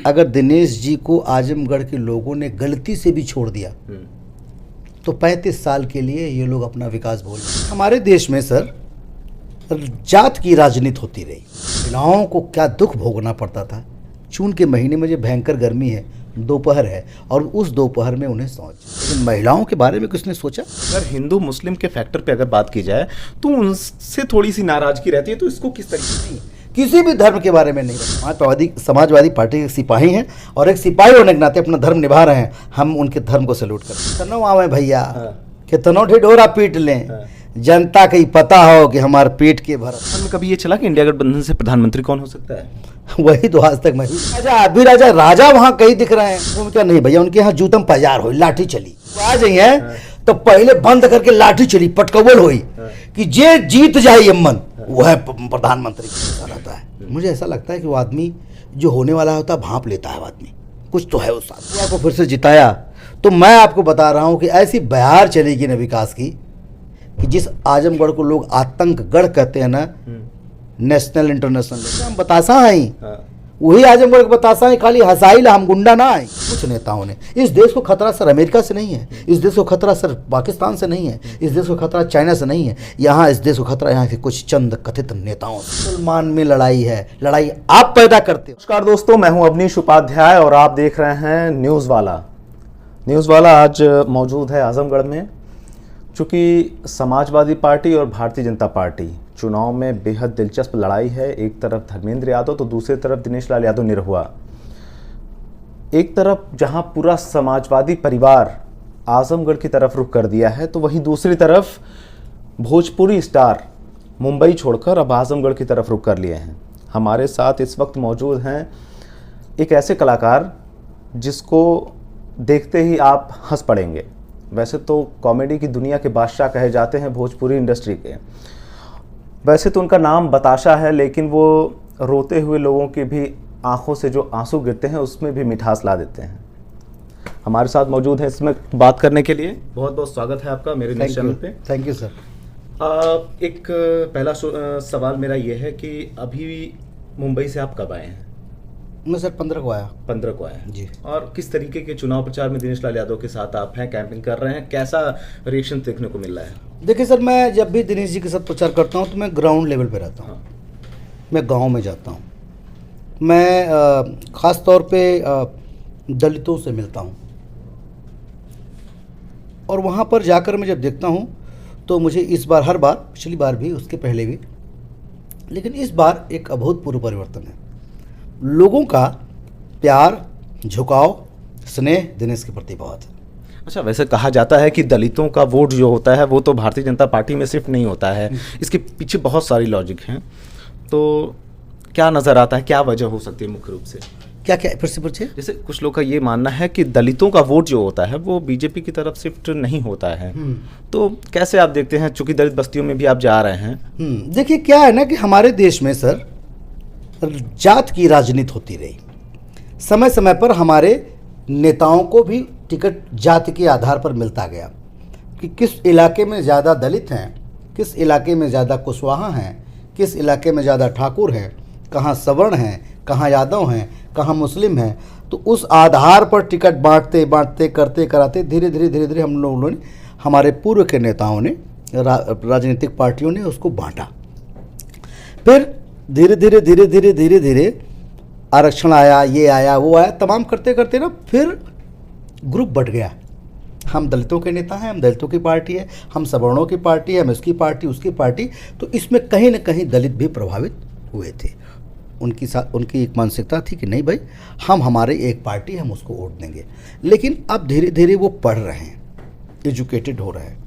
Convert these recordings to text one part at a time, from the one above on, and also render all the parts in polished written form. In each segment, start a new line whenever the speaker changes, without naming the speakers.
अगर दिनेश जी को आजमगढ़ के लोगों ने गलती से भी छोड़ दिया तो 35 साल के लिए ये लोग अपना विकास भूल गए। हमारे देश में सर जात की राजनीति होती रही, महिलाओं को क्या दुख भोगना पड़ता था। जून के महीने में जो भयंकर गर्मी है, दोपहर है, और उस दोपहर में उन्हें सोच, लेकिन महिलाओं के बारे में किसने सोचा?
अगर हिंदू मुस्लिम के फैक्टर पे अगर बात की जाए तो उनसे थोड़ी सी नाराजगी रहती है, तो इसको किस तरीके से?
किसी भी धर्म के बारे में नहीं। समाजवादी पार्टी के सिपाही हैं और एक सिपाही होने के नाते अपना धर्म निभा रहे हैं। हम उनके धर्म को सैल्यूट करते हैं। कितनों आवे भैया, कितनों ढिढोरा पीट लें, जनता को पता हो कि हमारे पेट के भर।
कभी ये चला कि इंडिया गठबंधन से प्रधानमंत्री कौन हो सकता है?
वही तो आज तक मैं राजा वहाँ कहीं दिख रहे हैं। क्या नहीं भैया, उनके यहाँ जूतम पजार हो, लाठी चली आ जाइए तो पहले बंद करके लाठी चली, पटकवल हुई कि जे जीत जाए यमन वह प्रधानमंत्री रहता है। मुझे ऐसा लगता है कि वो आदमी जो होने वाला होता है भांप लेता है, आदमी कुछ तो है उस आदमी को। फिर से जिताया तो मैं आपको बता रहा हूँ कि ऐसी बहार चलेगी ना विकास की कि जिस आजमगढ़ को लोग आतंकगढ़ कहते हैं ना, नेशनल इंटरनेशनल, हम बतासा हैं, वही आजमगढ़ के बतासा है। खाली हसाइल हम गुंडा ना है। कुछ नेताओं ने इस देश को खतरा सर अमेरिका से नहीं है, इस देश को खतरा सर पाकिस्तान से नहीं है, इस देश को खतरा चाइना से नहीं है, यहाँ इस देश को खतरा यहाँ के कुछ चंद कथित नेताओं से। मुसलमान में लड़ाई है, लड़ाई आप पैदा करते हो।
नमस्कार दोस्तों, मैं हूं अवनीश उपाध्याय और आप देख रहे हैं न्यूज़ वाला। न्यूज़ वाला आज मौजूद है आजमगढ़ में। चूँकि समाजवादी पार्टी और भारतीय जनता पार्टी चुनाव में बेहद दिलचस्प लड़ाई है। एक तरफ धर्मेंद्र यादव तो दूसरी तरफ दिनेश लाल यादव निरहुआ। एक तरफ जहां पूरा समाजवादी परिवार आजमगढ़ की तरफ रुख कर दिया है, तो वहीं दूसरी तरफ भोजपुरी स्टार मुंबई छोड़कर अब आजमगढ़ की तरफ रुख कर लिए हैं। हमारे साथ इस वक्त मौजूद हैं एक ऐसे कलाकार जिसको देखते ही आप हंस पड़ेंगे। वैसे तो कॉमेडी की दुनिया के बादशाह कहे जाते हैं भोजपुरी इंडस्ट्री के। वैसे तो उनका नाम बताशा है, लेकिन वो रोते हुए लोगों की भी आंखों से जो आंसू गिरते हैं उसमें भी मिठास ला देते हैं। हमारे साथ मौजूद है इसमें बात करने के लिए। बहुत बहुत स्वागत है आपका मेरे न्यूज़ चैनल पे।
Thank you sir.
एक पहला सवाल मेरा ये है कि अभी मुंबई से आप कब आए हैं?
मैं सर 15 को आया।
15 को आया
जी।
और किस तरीके के चुनाव प्रचार में दिनेश लाल यादव के साथ आप हैं, कैंपिंग कर रहे हैं, कैसा रिएक्शन देखने को मिल रहा है?
देखिए सर, मैं जब भी दिनेश जी के साथ प्रचार करता हूँ तो मैं ग्राउंड लेवल पे रहता हूँ। मैं गांव में जाता हूँ। मैं ख़ास तौर पे दलितों से मिलता हूँ और वहाँ पर जाकर मैं जब देखता हूँ तो मुझे इस बार, हर बार, पिछली बार भी, उसके पहले भी, लेकिन इस बार एक अभूतपूर्व परिवर्तन है। लोगों का प्यार, झुकाव, स्नेह दिनेश के प्रति बहुत है।
अच्छा, वैसे कहा जाता है कि दलितों का वोट जो होता है वो तो भारतीय जनता पार्टी में सिर्फ नहीं होता है, इसके पीछे बहुत सारी लॉजिक हैं। तो क्या नज़र आता है, क्या वजह हो सकती है मुख्य रूप से?
क्या क्या फिर से पूछिए।
जैसे कुछ लोग का ये मानना है कि दलितों का वोट जो होता है वो बीजेपी की तरफ शिफ्ट नहीं होता है, तो कैसे आप देखते हैं, चूंकि दलित बस्तियों में भी आप जा रहे हैं?
देखिए क्या है ना कि हमारे देश में सर जात की राजनीति होती रही। समय समय पर हमारे नेताओं को भी टिकट जात के आधार पर मिलता गया कि किस इलाके में ज़्यादा दलित हैं, किस इलाके में ज़्यादा कुशवाहा हैं, किस इलाके में ज़्यादा ठाकुर हैं, कहाँ सवर्ण हैं, कहाँ यादव हैं, कहाँ मुस्लिम हैं। तो उस आधार पर टिकट बांटते बांटते करते कराते धीरे धीरे हम लोगों ने, हमारे पूर्व के नेताओं ने, राजनीतिक पार्टियों ने उसको बांटा। फिर धीरे धीरे आरक्षण आया, ये आया, वो आया, तमाम करते करते ना फिर ग्रुप बढ़ गया। हम दलितों के नेता हैं, हम दलितों की पार्टी है, हम सवर्णों की पार्टी है, हम इसकी पार्टी, उसकी पार्टी। तो इसमें कहीं ना कहीं दलित भी प्रभावित हुए थे। उनकी एक मानसिकता थी कि नहीं भाई, हम हमारे एक पार्टी, हम उसको वोट देंगे। लेकिन अब धीरे धीरे वो पढ़ रहे हैं, एजुकेटेड हो रहे हैं,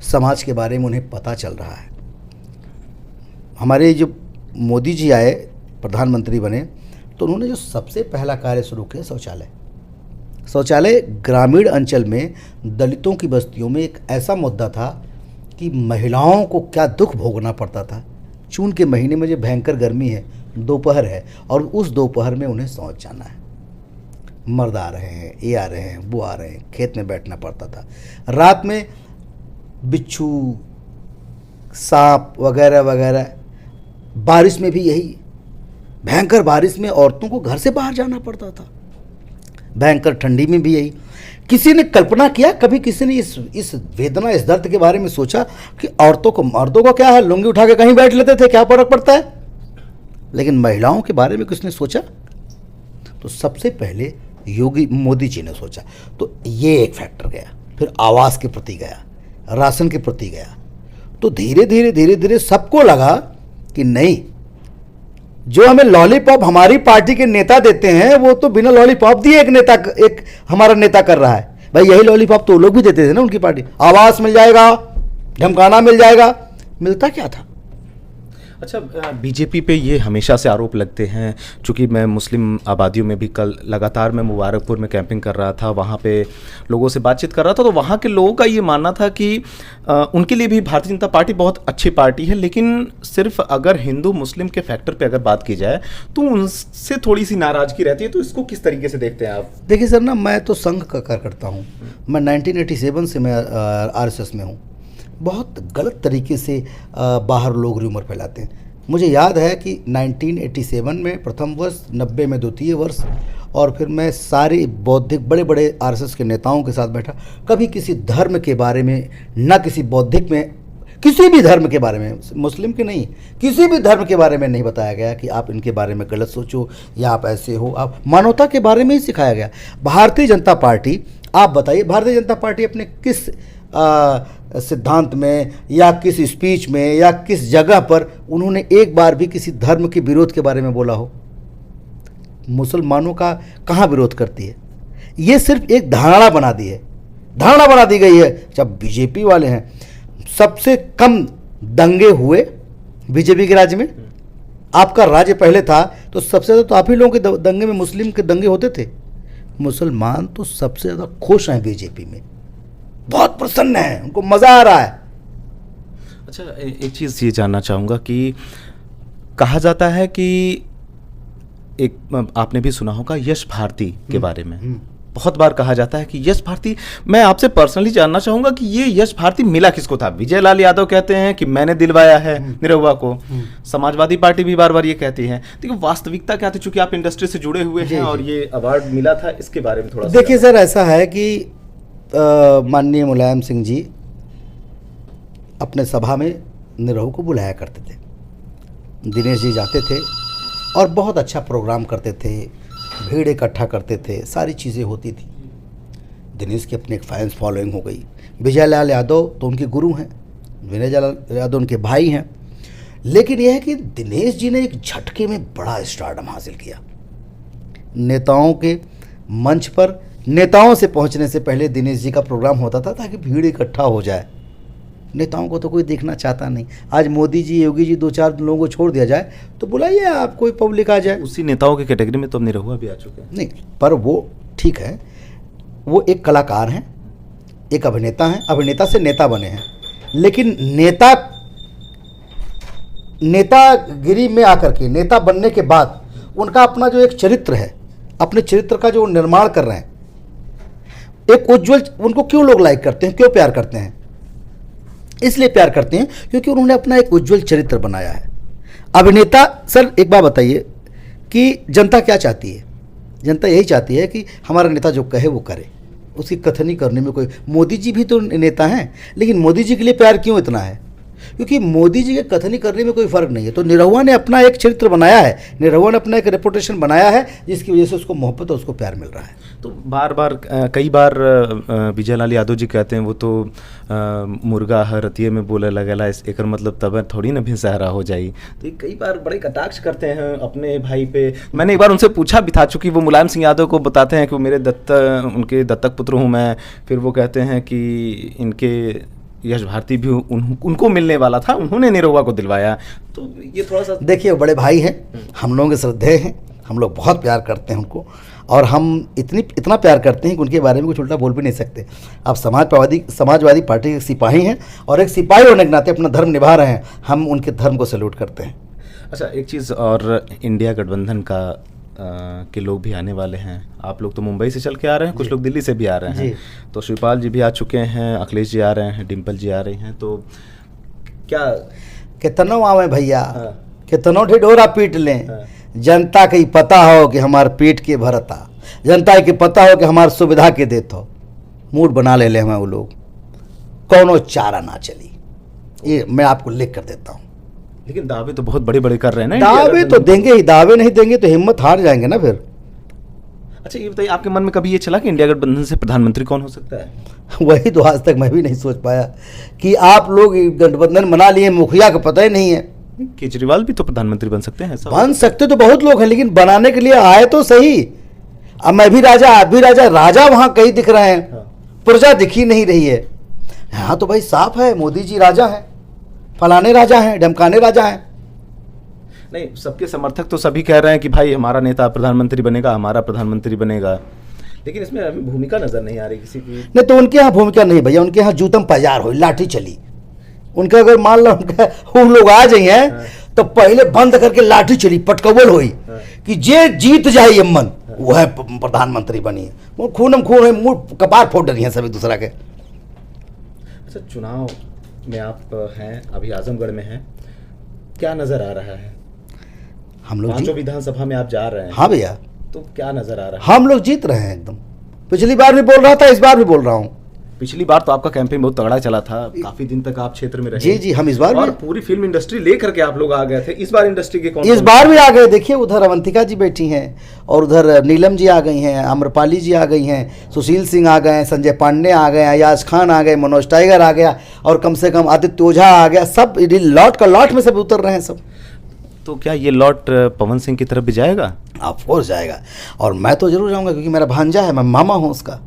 समाज के बारे में उन्हें पता चल रहा है। हमारे जो मोदी जी आए, प्रधानमंत्री बने, तो उन्होंने जो सबसे पहला कार्य शुरू किया, शौचालय ग्रामीण अंचल में दलितों की बस्तियों में एक ऐसा मुद्दा था कि महिलाओं को क्या दुख भोगना पड़ता था। जून के महीने में जो भयंकर गर्मी है, दोपहर है, और उस दोपहर में उन्हें शौच जाना है। मर्द आ रहे हैं, ये आ रहे हैं, वो आ रहे हैं, खेत में बैठना पड़ता था। रात में बिच्छू, सांप वगैरह वगैरह, बारिश में भी यही भयंकर बारिश में औरतों को घर से बाहर जाना पड़ता था, भयंकर ठंडी में भी यही। किसी ने कल्पना किया, कभी किसी ने इस वेदना, इस दर्द के बारे में सोचा कि औरतों को, मर्दों को क्या है, लुंगी उठा के कहीं बैठ लेते थे, क्या फर्क पड़ता है, लेकिन महिलाओं के बारे में किसने सोचा? तो सबसे पहले योगी मोदी जी ने सोचा। तो ये एक फैक्टर गया, फिर आवास के प्रति गया, राशन के प्रति गया। तो धीरे धीरे सबको लगा कि नहीं, जो हमें लॉलीपॉप हमारी पार्टी के नेता देते हैं वो तो बिना लॉलीपॉप दिए एक हमारा नेता कर रहा है। भाई यही लॉलीपॉप तो लोग भी देते थे ना, उनकी पार्टी। आवास मिल जाएगा, ढमकाना मिल जाएगा, मिलता क्या था?
अच्छा, बीजेपी पे ये हमेशा से आरोप लगते हैं, चूँकि मैं मुस्लिम आबादियों में भी कल लगातार मैं मुबारकपुर में कैंपिंग कर रहा था, वहाँ पे लोगों से बातचीत कर रहा था, तो वहाँ के लोगों का ये मानना था कि उनके लिए भी भारतीय जनता पार्टी बहुत अच्छी पार्टी है, लेकिन सिर्फ अगर हिंदू मुस्लिम के फैक्टर पे अगर बात की जाए तो उनसे थोड़ी सी नाराज़गी रहती है। तो इसको किस तरीके से देखते हैं आप?
देखिए सर ना, मैं तो संघ का कार्यकर्ता हूँ, मैं 1987 से मैं RSS में हूँ। बहुत गलत तरीके से बाहर लोग र्यूमर फैलाते हैं। मुझे याद है कि 1987 में प्रथम वर्ष, 90 में द्वितीय वर्ष, और फिर मैं सारे बौद्धिक बड़े बड़े RSS के नेताओं के साथ बैठा। कभी किसी धर्म के बारे में, ना किसी बौद्धिक में, किसी भी धर्म के बारे में, मुस्लिम के नहीं, किसी भी धर्म के बारे में नहीं बताया गया कि आप इनके बारे में गलत सोचो या आप ऐसे हो। आप मानवता के बारे में ही सिखाया गया। भारतीय जनता पार्टी, आप बताइए, भारतीय जनता पार्टी अपने किस सिद्धांत में या किस स्पीच में या किस जगह पर उन्होंने एक बार भी किसी धर्म के विरोध के बारे में बोला हो? मुसलमानों का कहाँ विरोध करती है? ये सिर्फ एक धारणा बना दी है, धारणा बना दी गई है। जब बीजेपी वाले हैं, सबसे कम दंगे हुए बीजेपी के राज्य में। आपका राज्य पहले था तो सबसे ज़्यादा तो आप ही लोगों के दंगे में, मुस्लिम के दंगे होते थे। मुसलमान तो सबसे ज़्यादा खुश हैं बीजेपी में, बहुत प्रसन्न हैं, उनको मज़ा आ रहा है।
अच्छा, एक चीज़ ये जानना चाहूँगा कि कहा जाता है कि एक, आपने भी सुना होगा यश भारती के बारे में, बहुत बार कहा जाता है कि यश भारती, मैं आपसे पर्सनली जानना चाहूँगा कि ये यश भारती मिला किसको था? विजय लाल यादव कहते हैं कि मैंने दिलवाया है निरहुआ को, समाजवादी पार्टी भी बार बार ये कहती है, लेकिन वास्तविकता क्या थी? चूंकि आप इंडस्ट्री से जुड़े हुए हैं और ये अवार्ड मिला था, इसके बारे में थोड़ा
देखिए सर, ऐसा है कि माननीय मुलायम सिंह जी अपने सभा में निरहु को बुलाया करते थे। दिनेश जी जाते थे और बहुत अच्छा प्रोग्राम करते थे, भीड़ इकट्ठा करते थे, सारी चीज़ें होती थी। दिनेश की अपनी एक फैंस फॉलोइंग हो गई। विजय लाल यादव तो उनके गुरु हैं, विजय लाल यादव उनके भाई हैं। लेकिन यह है कि दिनेश जी ने एक झटके में बड़ा स्टारडम हासिल किया। नेताओं के मंच पर, नेताओं से पहुंचने से पहले दिनेश जी का प्रोग्राम होता था ताकि भीड़ इकट्ठा हो जाए। नेताओं को तो कोई देखना चाहता नहीं। आज मोदी जी, योगी जी, 2-4 लोगों को छोड़ दिया जाए तो बुलाइए आप, कोई पब्लिक आ जाए।
उसी नेताओं की कैटेगरी में तो अब निरहुआ भी आ चुके हैं।
नहीं, पर वो ठीक है, वो एक कलाकार हैं, एक अभिनेता हैं, अभिनेता से नेता बने हैं। लेकिन नेतागिरी में आकर के, नेता बनने के बाद उनका अपना जो एक चरित्र है, अपने चरित्र का जो निर्माण कर रहे हैं, एक उज्जवल, उनको क्यों लोग लाइक करते हैं, क्यों प्यार करते हैं? इसलिए प्यार करते हैं क्योंकि उन्होंने अपना एक उज्जवल चरित्र बनाया है। अभिनेता, सर एक बात बताइए कि जनता क्या चाहती है? जनता यही चाहती है कि हमारा नेता जो कहे वो करे, उसकी कथनी करने में कोई, मोदी जी भी तो नेता हैं, लेकिन मोदी जी के लिए प्यार क्यों इतना है? क्योंकि मोदी जी के कथनी करने में कोई फ़र्क नहीं है। तो निरहुआ ने अपना एक चरित्र बनाया है, निरहुआ ने अपना एक रेपुटेशन बनाया है, जिसकी वजह से उसको मोहब्बत और उसको प्यार मिल रहा है।
तो कई बार विजय लाल यादव जी कहते हैं वो तो मुर्गा हरतिये में बोले लगेला, इस एकर मतलब तब थोड़ी ना भी सहरा हो जाई। तो ये कई बार बड़े कटाक्ष करते हैं अपने भाई पे। मैंने एक बार उनसे पूछा भी था, चूँकि वो मुलायम सिंह यादव को बताते हैं कि वो मेरे उनके दत्तक पुत्र हूँ मैं, फिर वो कहते हैं कि इनके यश भारती भी उनको मिलने वाला था, उन्होंने निरहुआ को दिलवाया। तो ये थोड़ा सा, देखिए
बड़े भाई हैं, हम लोगों के श्रद्धेय हैं, हम लोग बहुत प्यार करते हैं उनको, और हम इतना प्यार करते हैं कि उनके बारे में कुछ उल्टा बोल भी नहीं सकते। आप समाजवादी पार्टी के सिपाही हैं और एक सिपाही होने के नाते अपना धर्म निभा रहे हैं, हम उनके धर्म को सैल्यूट करते हैं।
अच्छा, एक चीज़ और, इंडिया गठबंधन का के लोग भी आने वाले हैं। आप लोग तो मुंबई से चल के आ रहे हैं, कुछ लोग दिल्ली से भी आ रहे हैं, तो शिवपाल जी भी आ चुके हैं, अखिलेश जी आ रहे हैं, डिम्पल जी आ रही हैं। तो क्या
कितनों आवे भैया, कितनों ढिढोरा पीट लें, जनता के पता हो कि हमारे पेट के भरता, जनता के पता हो कि हमारे सुविधा के देत हो, मूड बना ले हमें वो लोग, कौनो चारा ना चली। ये मैं आपको लिख कर देता हूँ।
लेकिन दावे तो बहुत बड़े बड़े कर रहे हैं ना।
दावे तो देंगे ही, दावे नहीं देंगे तो हिम्मत हार जाएंगे ना फिर।
अच्छा ये बताइए, आपके मन में कभी ये चला कि इंडिया गठबंधन से प्रधानमंत्री कौन हो सकता है?
वही तो आज तक मैं भी नहीं सोच पाया कि आप लोग गठबंधन बना लिए, मुखिया का पता ही नहीं है।
केजरीवाल भी तो प्रधानमंत्री बन सकते हैं, ऐसा
बन सकते तो बहुत लोग हैं, लेकिन बनाने के लिए आए तो सही। अब मैं भी राजा, आप भी राजा, राजा वहां कहीं दिख रहे हैं,
हाँ।
प्रजा दिखी नहीं रही है। हाँ तो भाई साफ है, मोदी जी राजा हैं, फलाने राजा हैं, ढमकाने राजा हैं।
नहीं, सबके समर्थक तो सभी कह रहे हैं कि भाई हमारा नेता प्रधानमंत्री बनेगा, हमारा प्रधानमंत्री बनेगा, लेकिन इसमें अभी भूमिका नजर नहीं आ रही किसी की।
नहीं तो उनके यहाँ भूमिका नहीं भैया, उनके यहाँ जूतम पजार हो, लाठी चली। उनका अगर मान लो उनका वो लोग आ जाइए
हाँ।
तो पहले बंद करके लाठी चली, पटकवल हुई कि जे जीत जाए यमन वो है प्रधानमंत्री बनी है। वो खूनम खून है, मुंह कपार फोड़ रही है सभी दूसरा के।
अच्छा, चुनाव में आप हैं अभी, आजमगढ़ में हैं, क्या नजर आ रहा है?
हम लोग
पांचों विधानसभा में आप जा रहे हैं,
हाँ भैया,
तो क्या नजर आ रहा है?
हम लोग जीत रहे हैं एकदम। पिछली बार भी बोल रहा था, इस बार भी बोल रहा हूँ।
पिछली बार तो आपका कैंपेन बहुत तगड़ा चला था, काफी दिन तक आप क्षेत्र में रहे।
जी जी, हम इस बार
और
भी,
पूरी फिल्म इंडस्ट्री लेकर के आप लोग आ गए थे। इस बार इंडस्ट्री के कौन
इस बार भी आ गए। देखिए उधर अवंतिका जी बैठी हैं, और उधर नीलम जी आ गई हैं, आम्रपाली जी आ गई हैं, सुशील सिंह आ गए हैं, संजय पांडे आ गए, अयाज खान आ गए, मनोज टाइगर आ गया, और कम से कम आदित्य ओझा आ गया। सब लॉट का लॉट में सब उतर रहे हैं सब।
तो क्या ये लॉट पवन सिंह की तरफ भी जाएगा?
ऑफ कोर्स जाएगा, और मैं तो जरूर जाऊंगा क्योंकि मेरा भांजा है, मैं मामा हूँ उसका।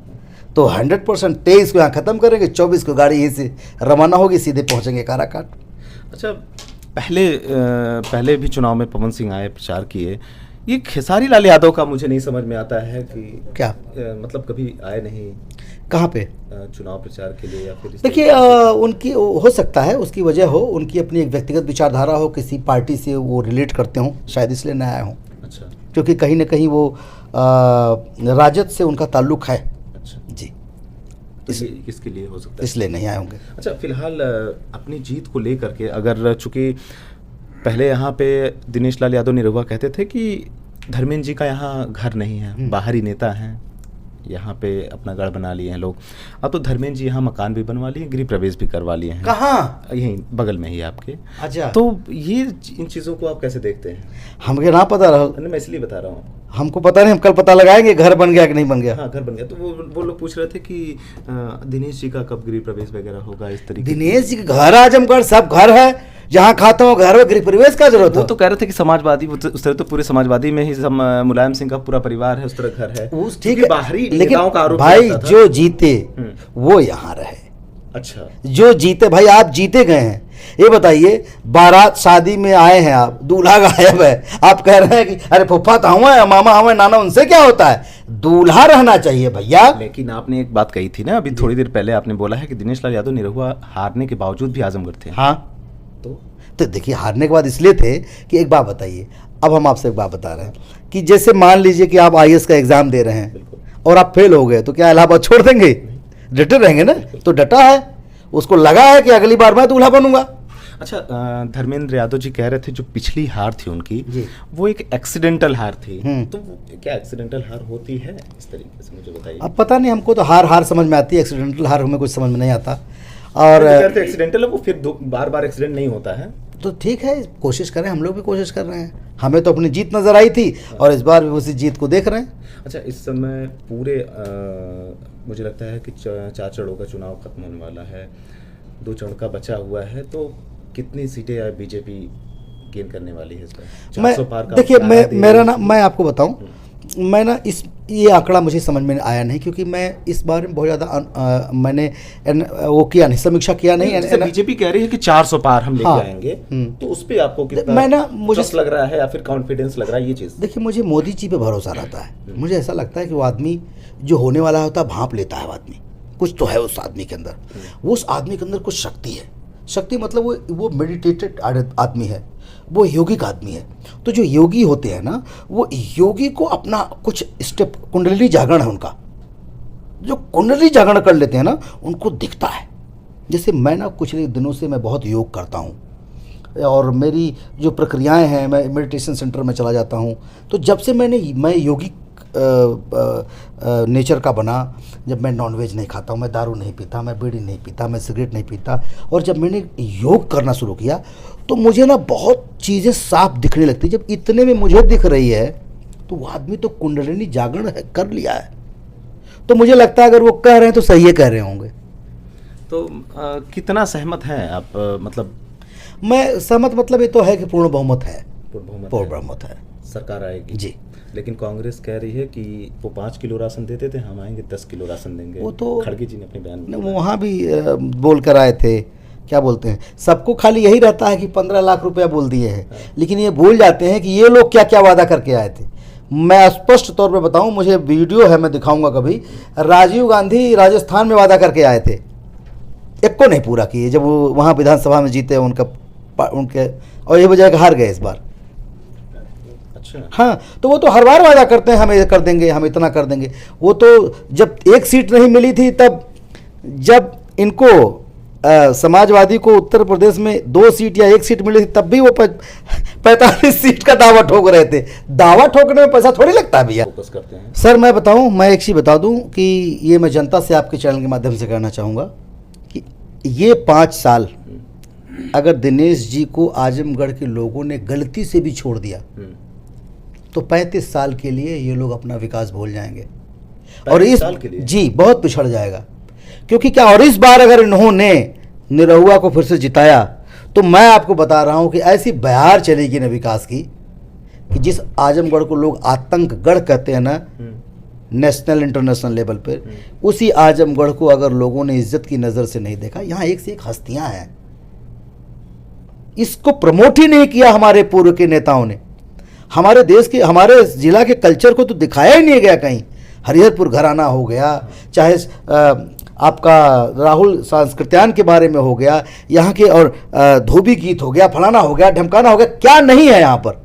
तो 100% 23 को यहाँ ख़त्म करेंगे, 24 को गाड़ी यहीं से रवाना होगी, सीधे पहुँचेंगे काराकाट।
अच्छा, पहले भी चुनाव में पवन सिंह आए, प्रचार किए। ये खेसारी लाल यादव का मुझे नहीं समझ में आता है कि
क्या
मतलब कभी आए नहीं
कहाँ पे
चुनाव प्रचार के लिए, या फिर
देखिए उनकी हो सकता है उसकी वजह हो, उनकी अपनी एक व्यक्तिगत विचारधारा हो, किसी पार्टी से वो रिलेट करते हों, शायद इसलिए न आए हों।
अच्छा,
क्योंकि कहीं ना कहीं वो राजद से उनका ताल्लुक है।
अच्छा
जी,
इसके लिए हो सकता है,
इसलिए नहीं आए होंगे।
अच्छा, फिलहाल अपनी जीत को लेकर के, अगर चूंकि पहले यहाँ पे दिनेश लाल यादव निरहुआ कहते थे कि धर्मेंद्र जी का यहाँ घर नहीं है, बाहरी नेता हैं, यहाँ पे अपना गढ़ बना लिए हैं लोग। अब तो धर्मेंद्र जी यहाँ मकान भी बनवा लिए, गृह प्रवेश भी करवा लिए हैं।
कहाँ?
यहीं बगल में ही आपके।
अच्छा,
तो ये इन चीज़ों को आप कैसे देखते हैं?
हमके ना पता रहा,
मैं इसलिए बता रहा हूँ,
हमको पता नहीं, हम कल पता लगाएंगे घर बन गया कि नहीं बन गया।
हाँ, घर बन गया। तो वो लोग पूछ रहे थे कि दिनेश जी का कब गृह प्रवेश वगैरह होगा, इस तरीके।
दिनेश जी का घर आजमगढ़, सब घर है, जहाँ खाता हूँ घर में गृह प्रवेश का जरूरत
वो
है।
तो कह रहे थे कि समाजवादी, उस तरह तो पूरे समाजवादी में ही सब मुलायम सिंह का पूरा परिवार है, उस तरह घर है।
ठीक
क्योंकि
है,
बाहरी
लेकिन
नेताओं का आरोप
भाई
रहता था।
जो जीते वो यहाँ रहे।
अच्छा,
जो जीते, भाई आप जीते गए हैं। ये बताइए, बारात शादी में आए हैं आप, दूल्हा गायब है, आप कह रहे हैं कि अरे फुफ्फा तो हुआ, मामा हुआ, नाना, उनसे क्या होता है? दूल्हा रहना चाहिए भैया।
लेकिन आपने एक बात कही थी ना अभी थोड़ी देर पहले, आपने बोला है कि दिनेश लाल यादव निरहुआ हारने के बावजूद भी आजमगढ़ थे।
हाँ, तो देखिए हारने के बाद इसलिए थे कि एक बात बताइए, अब हम आपसे एक बात बता रहे हैं कि जैसे मान लीजिए कि आप IAS का एग्जाम दे रहे हैं और आप फेल हो गए, तो क्या इलाहाबाद छोड़ देंगे? डटे रहेंगे ना। तो डटा है, उसको लगा है कि अगली बार मैं दूल्हा बनूंगा।
अच्छा, धर्मेंद्र यादव जी कह रहे थे जो पिछली हार थी उनकी,
जी,
वो एक एक्सीडेंटल हार थी। तो क्या एक्सीडेंटल हार होती है इस तरीके से, मुझे बताइए।
अब पता नहीं, हमको तो हार समझ में आती है, एक्सीडेंटल हार हमें कुछ समझ में नहीं आता। और
एक्सीडेंटल है वो, फिर बार बार एक्सीडेंट नहीं होता है।
तो ठीक है, कोशिश करें, हम लोग भी कोशिश कर रहे हैं। हमें तो अपनी जीत नजर आई थी और इस बार भी उसी जीत को देख रहे हैं।
अच्छा, इस समय पूरे मुझे लगता है कि 4 चरणों का चुनाव खत्म होने वाला है, 2 चरण का बचा हुआ है, तो कितनी सीटें बीजेपी गेन करने वाली है इस बार? 400 पार का
देखिए, मैं आपको बताऊं, मैं ना ये आंकड़ा मुझे समझ में आया नहीं, क्योंकि मैं इस बारे में बहुत ज़्यादा मैंने वो किया नहीं, समीक्षा किया नहीं।
बीजेपी कह रही है कि 400 पार हम लेके आएंगे, तो उस पे आपको कितना मुझे लग रहा है या फिर कॉन्फिडेंस लग रहा है ये चीज़?
देखिए, मुझे मोदी जी पे भरोसा रहता है। मुझे ऐसा लगता है कि वो आदमी जो होने वाला होता है भांप लेता है। आदमी कुछ तो है उस आदमी के अंदर, वो उस आदमी के अंदर कुछ शक्ति है। शक्ति मतलब वो मेडिटेटेड आदमी है, वो योगिक आदमी है। तो जो योगी होते हैं ना, वो योगी को अपना कुछ स्टेप, कुंडली जागरण है उनका, जो कुंडली जागरण कर लेते हैं ना, उनको दिखता है। जैसे मैं ना कुछ दिनों से मैं बहुत योग करता हूँ, और मेरी जो प्रक्रियाएं हैं, मैं मेडिटेशन सेंटर में चला जाता हूँ। तो जब से मैं योगिक नेचर का बना, जब मैं नॉनवेज नहीं खाता हूँ, मैं दारू नहीं पीता, मैं बीड़ी नहीं पीता, मैं सिगरेट नहीं पीता, और जब मैंने योग करना शुरू किया तो मुझे ना बहुत चीज़ें साफ दिखने लगती। जब इतने में मुझे दिख रही है तो वो आदमी तो कुंडलिनी जागरण कर लिया है। तो मुझे लगता है अगर वो कह रहे हैं तो सही है, कह रहे होंगे।
तो कितना सहमत हैं आप, मतलब
मैं सहमत, मतलब ये तो है कि पूर्ण बहुमत है,
पूर्ण
पूर्ण बहुमत है।
सरकार आएगी
जी।
लेकिन कांग्रेस कह रही है कि वो 5 किलो राशन देते थे, हम आएंगे 10 किलो राशन देंगे।
वो तो
खड़गे जी ने अपने बयान में
वहाँ भी बोल कर आए थे, क्या बोलते हैं, सबको खाली यही रहता है कि 15 लाख रुपया बोल दिए हैं, लेकिन ये भूल जाते हैं कि ये लोग क्या क्या वादा करके आए थे। मैं स्पष्ट तौर पे बताऊं, मुझे वीडियो है, मैं दिखाऊंगा कभी। राजीव गांधी राजस्थान में वादा करके आए थे, एक को नहीं पूरा किए। जब वो वहाँ विधानसभा में जीते उनके और ये वजह हार गए इस बार।
अच्छा।
हाँ, तो वो तो हर बार वादा करते हैं, हम ये कर देंगे, हम इतना कर देंगे। वो तो जब एक सीट नहीं मिली थी, तब जब इनको समाजवादी को उत्तर प्रदेश में 2 सीट या 1 सीट मिली थी, तब भी वो 45 सीट का दावा ठोक रहे थे। दावा ठोकने में पैसा थोड़ी लगता है भैया।
फोकस करते हैं
सर मैं बताऊं, मैं एक चीज़ बता दूं कि ये मैं जनता से आपके चैनल के माध्यम से कहना चाहूँगा कि ये 5 साल अगर दिनेश जी को आजमगढ़ के लोगों ने गलती से भी छोड़ दिया तो 35 साल के लिए ये लोग अपना विकास भूल जाएंगे। और इस
साल के लिए?
जी बहुत पिछड़ जाएगा। क्योंकि क्या, और इस बार अगर इन्होंने निरहुआ को फिर से जिताया तो मैं आपको बता रहा हूं कि ऐसी बहार चलेगी ना विकास की, कि जिस आजमगढ़ को लोग आतंकगढ़ कहते हैं ना नेशनल इंटरनेशनल लेवल पर, उसी आजमगढ़ को अगर लोगों ने इज्जत की नज़र से नहीं देखा। यहाँ एक से एक हस्तियां हैं, इसको प्रमोट ही नहीं किया हमारे पूर्व के नेताओं ने। हमारे देश के, हमारे जिला के कल्चर को तो दिखाया ही नहीं गया कहीं। हरिहरपुर घराना हो गया, चाहे आपका राहुल सांस्कृत्यान के बारे में हो गया, यहाँ के और धोबी गीत हो गया, फलाना हो गया, ढमकाना हो गया, क्या नहीं है यहाँ पर।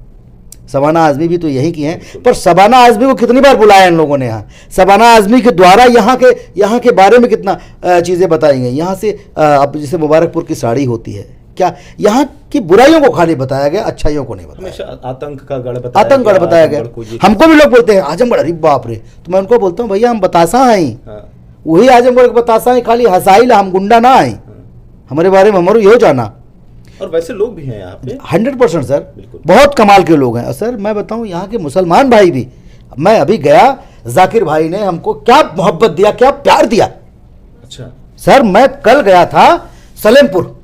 शबाना आज़मी भी तो यही की हैं, पर शबाना आज़मी को कितनी बार बुलाया इन लोगों ने यहाँ। शबाना आज़मी के द्वारा यहाँ के बारे में कितना चीज़ें बताई गई। यहाँ से अब जैसे मुबारकपुर की साड़ी होती है, क्या यहाँ की बुराइयों को खाली बताया गया, अच्छाइयों को नहीं बताया।
हमेशा आतंक का गढ़ बताया,
आतंकगढ़ बताया गया। हमको भी लोग बोलते हैं आजमगढ़, अरे बाप रे, तो मैं उनको बोलता हूँ भैया हम बतासा हैं, वही आजमगढ़ के बतासा है, खाली हसाइल, हम गुंडा ना आए, हमारे बारे में हमारे यो जाना।
और वैसे लोग भी हैं यहाँ पे
100% सर, बहुत कमाल के लोग हैं। और सर मैं बताऊं, यहाँ के मुसलमान भाई भी, मैं अभी गया, जाकिर भाई ने हमको क्या मोहब्बत दिया, क्या प्यार दिया।
अच्छा
सर मैं कल गया था सलेमपुर,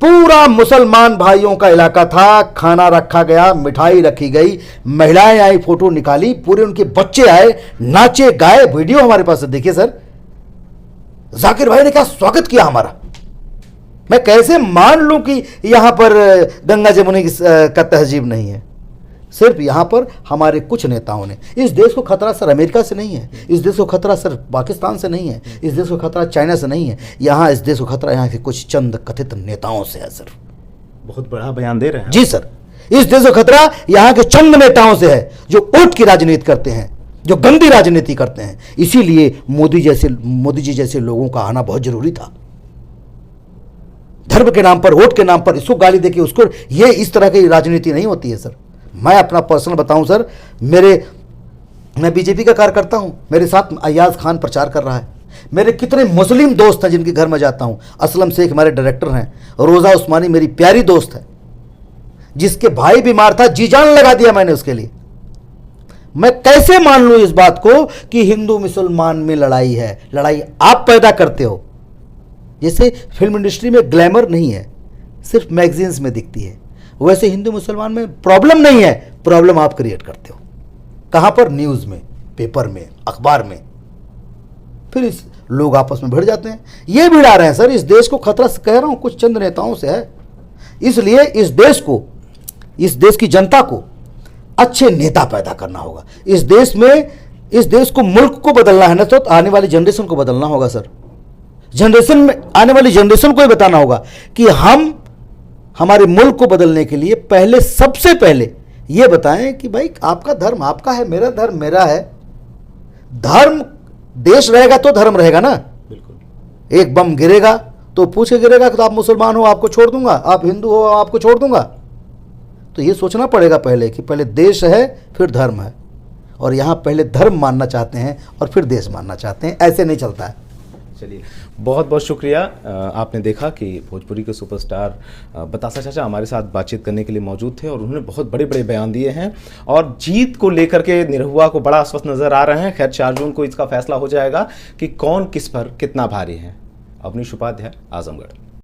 पूरा मुसलमान भाइयों का इलाका था, खाना रखा गया, मिठाई रखी गई, महिलाएं आई, फोटो निकाली, पूरे उनके बच्चे आए, नाचे गाए, वीडियो हमारे पास है, देखिए सर, जाकिर भाई ने क्या स्वागत किया हमारा। मैं कैसे मान लूं कि यहां पर गंगा जमुनी का तहजीब नहीं है। सिर्फ यहां पर हमारे कुछ नेताओं ने, इस देश को खतरा सर अमेरिका से नहीं है, इस देश को खतरा सर पाकिस्तान से नहीं है, इस देश को खतरा चाइना से नहीं है, यहाँ इस देश को खतरा यहाँ के कुछ चंद कथित नेताओं से है सर।
बहुत बड़ा बयान दे रहे हैं
जी सर, इस देश को खतरा यहाँ के चंद नेताओं से है जो ओट की राजनीति करते हैं, जो गंदी राजनीति करते हैं। इसीलिए मोदी जी जैसे लोगों का आना बहुत जरूरी था। धर्म के नाम पर, वोट के नाम पर इसको गाली देके उसको, ये इस तरह की राजनीति नहीं होती है सर। मैं अपना पर्सनल बताऊं सर, मैं बीजेपी का कार्यकर्ता हूं, मेरे साथ अयाज खान प्रचार कर रहा है, मेरे कितने मुस्लिम दोस्त हैं जिनके घर में जाता हूं, असलम शेख हमारे डायरेक्टर हैं, रोज़ा उस्मानी मेरी प्यारी दोस्त है, जिसके भाई बीमार था, जी जान लगा दिया मैंने उसके लिए। मैं कैसे मान लूं इस बात को कि हिंदू मुसलमान में लड़ाई है? लड़ाई आप पैदा करते हो। जैसे फिल्म इंडस्ट्री में ग्लैमर नहीं है, सिर्फ मैगजीन्स में दिखती है, वैसे हिंदू मुसलमान में प्रॉब्लम नहीं है, प्रॉब्लम आप क्रिएट करते हो। कहां पर? न्यूज़ में, पेपर में, अखबार में। फिर इस लोग आपस में भिड़ जाते हैं, ये भिड़ा रहे हैं सर। इस देश को खतरा से कह रहा हूं कुछ चंद नेताओं से है। इसलिए इस देश की जनता को अच्छे नेता पैदा करना होगा। इस देश को, मुल्क को बदलना है ना, तो आने वाली जनरेशन को बदलना होगा सर। आने वाली जनरेशन को ही बताना होगा कि हम हमारे मुल्क को बदलने के लिए सबसे पहले ये बताएं कि भाई आपका धर्म आपका है, मेरा धर्म मेरा है। धर्म, देश रहेगा तो धर्म रहेगा ना।
बिल्कुल।
एक बम गिरेगा तो पूछ के गिरेगा कि तो आप मुसलमान हो आपको छोड़ दूंगा, आप हिंदू हो आपको छोड़ दूंगा। तो ये सोचना पड़ेगा पहले कि पहले देश है फिर धर्म है, और यहाँ पहले धर्म मानना चाहते हैं और फिर देश मानना चाहते हैं, ऐसे नहीं चलता है।
चलिए, बहुत बहुत शुक्रिया। आपने देखा कि भोजपुरी के सुपरस्टार बतासा चाचा हमारे साथ बातचीत करने के लिए मौजूद थे और उन्होंने बहुत बड़े बड़े बयान दिए हैं और जीत को लेकर के निरहुआ को बड़ा आश्वस्त नजर आ रहे हैं। खैर 4 जून को इसका फैसला हो जाएगा कि कौन किस पर कितना भारी है। अवनीश उपाध्याय, आजमगढ़।